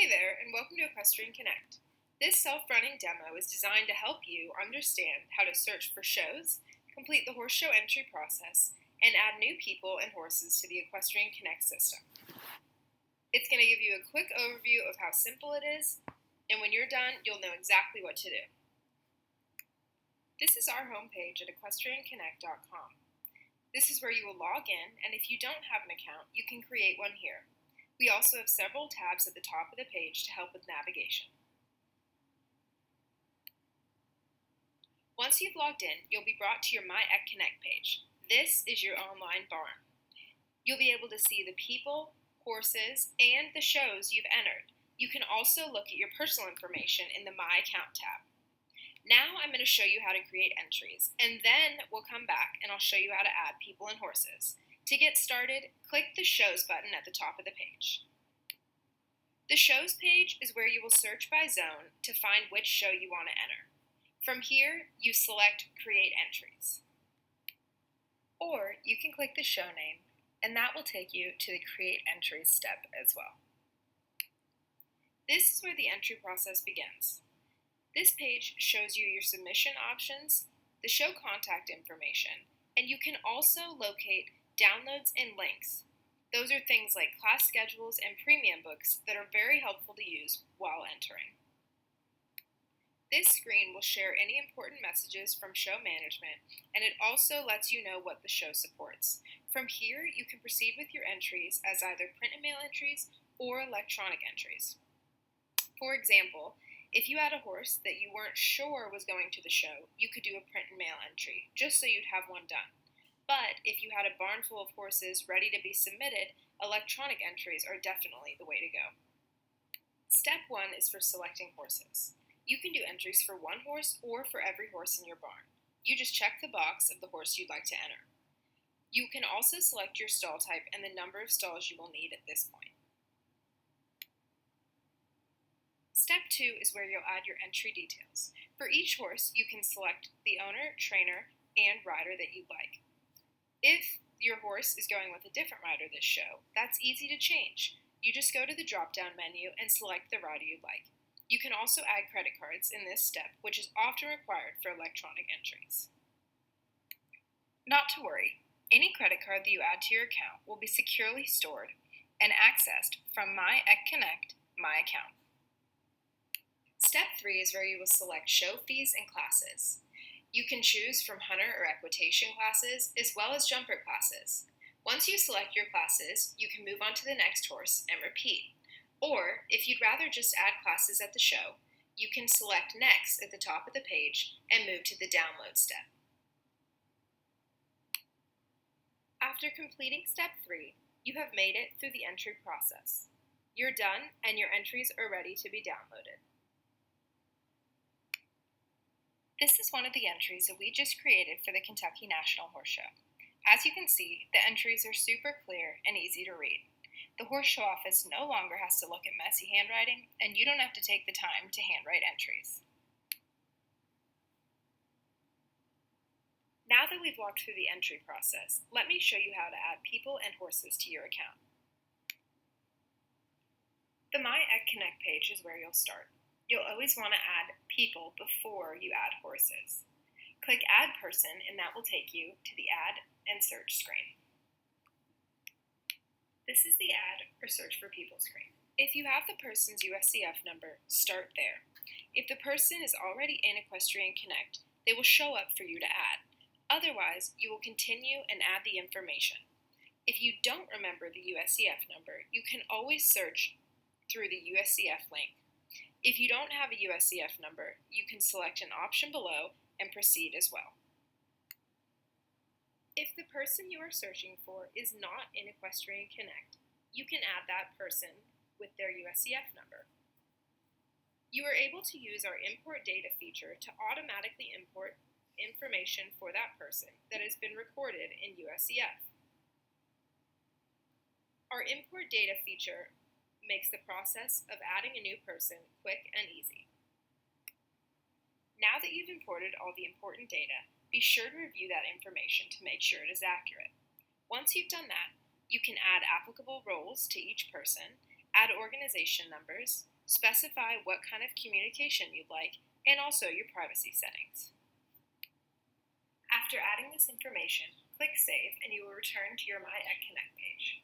Hey there, and welcome to Equestrian Connect. This self-running demo is designed to help you understand how to search for shows, complete the horse show entry process, and add new people and horses to the Equestrian Connect system. It's going to give you a quick overview of how simple it is, and when you're done, you'll know exactly what to do. This is our homepage at equestrianconnect.com. This is where you will log in, and if you don't have an account, you can create one here. We also have several tabs at the top of the page to help with navigation. Once you've logged in, you'll be brought to your My Connect page. This is your online barn. You'll be able to see the people, horses, and the shows you've entered. You can also look at your personal information in the My Account tab. Now I'm going to show you how to create entries, and then we'll come back and I'll show you how to add people and horses. To get started, click the Shows button at the top of the page. The Shows page is where you will search by zone to find which show you want to enter. From here, you select Create Entries. Or you can click the show name, and that will take you to the Create Entries step as well. This is where the entry process begins. This page shows you your submission options, the show contact information, and you can also locate downloads and links. Those are things like class schedules and premium books that are very helpful to use while entering. This screen will share any important messages from show management, and it also lets you know what the show supports. From here, you can proceed with your entries as either print and mail entries or electronic entries. For example, if you had a horse that you weren't sure was going to the show, you could do a print and mail entry, just so you'd have one done. But if you had a barn full of horses ready to be submitted, electronic entries are definitely the way to go. Step 1 is for selecting horses. You can do entries for one horse or for every horse in your barn. You just check the box of the horse you'd like to enter. You can also select your stall type and the number of stalls you will need at this point. Step 2 is where you'll add your entry details. For each horse, you can select the owner, trainer, and rider that you'd like. If your horse is going with a different rider this show, that's easy to change. You just go to the drop-down menu and select the rider you'd like. You can also add credit cards in this step, which is often required for electronic entries. Not to worry, any credit card that you add to your account will be securely stored and accessed from My Connect My Account. Step 3 is where you will select show fees and classes. You can choose from hunter or equitation classes, as well as jumper classes. Once you select your classes, you can move on to the next horse and repeat. Or, if you'd rather just add classes at the show, you can select Next at the top of the page and move to the download step. After completing step 3, you have made it through the entry process. You're done, and your entries are ready to be downloaded. This is one of the entries that we just created for the Kentucky National Horse Show. As you can see, the entries are super clear and easy to read. The horse show office no longer has to look at messy handwriting, and you don't have to take the time to handwrite entries. Now that we've walked through the entry process, let me show you how to add people and horses to your account. The My Connect page is where you'll start. You'll always want to add people before you add horses. Click Add Person, and that will take you to the Add and Search screen. This is the Add or Search for People screen. If you have the person's USCF number, start there. If the person is already in Equestrian Connect, they will show up for you to add. Otherwise, you will continue and add the information. If you don't remember the USCF number, you can always search through the USCF link. If you don't have a USCF number, you can select an option below and proceed as well. If the person you are searching for is not in Equestrian Connect, you can add that person with their USCF number. You are able to use our import data feature to automatically import information for that person that has been recorded in USCF. Our import data feature makes the process of adding a new person quick and easy. Now that you've imported all the important data, be sure to review that information to make sure it is accurate. Once you've done that, you can add applicable roles to each person Add organization numbers, specify what kind of communication you'd like, and also your privacy settings. After adding this information, click Save and you will return to your My Connect page.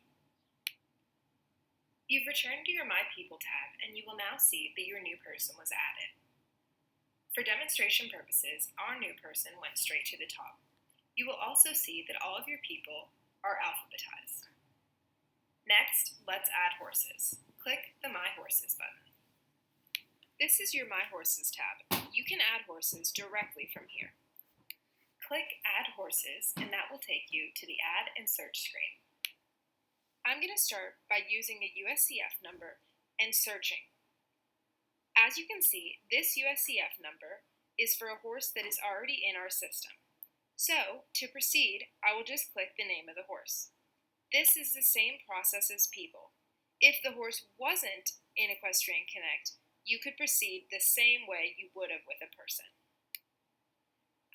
You've returned to your My People tab and you will now see that your new person was added. For demonstration purposes, our new person went straight to the top. You will also see that all of your people are alphabetized. Next, let's add horses. Click the My Horses button. This is your My Horses tab. You can add horses directly from here. Click Add Horses, and that will take you to the Add and Search screen. I'm going to start by using a USCF number and searching. As you can see, this USCF number is for a horse that is already in our system. So, to proceed, I will just click the name of the horse. This is the same process as people. If the horse wasn't in Equestrian Connect, you could proceed the same way you would have with a person.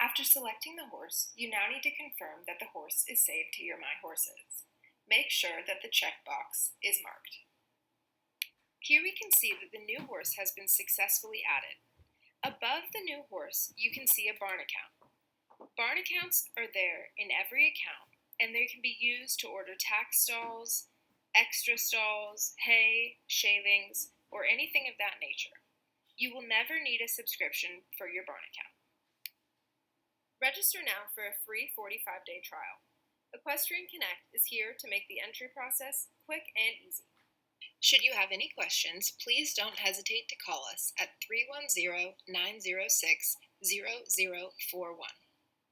After selecting the horse, you now need to confirm that the horse is saved to your My Horses. Make sure that the checkbox is marked. Here we can see that the new horse has been successfully added. Above the new horse, you can see a barn account. Barn accounts are there in every account, and they can be used to order tack stalls, extra stalls, hay, shavings, or anything of that nature. You will never need a subscription for your barn account. Register now for a free 45-day trial. Equestrian Connect is here to make the entry process quick and easy. Should you have any questions, please don't hesitate to call us at 310-906-0041.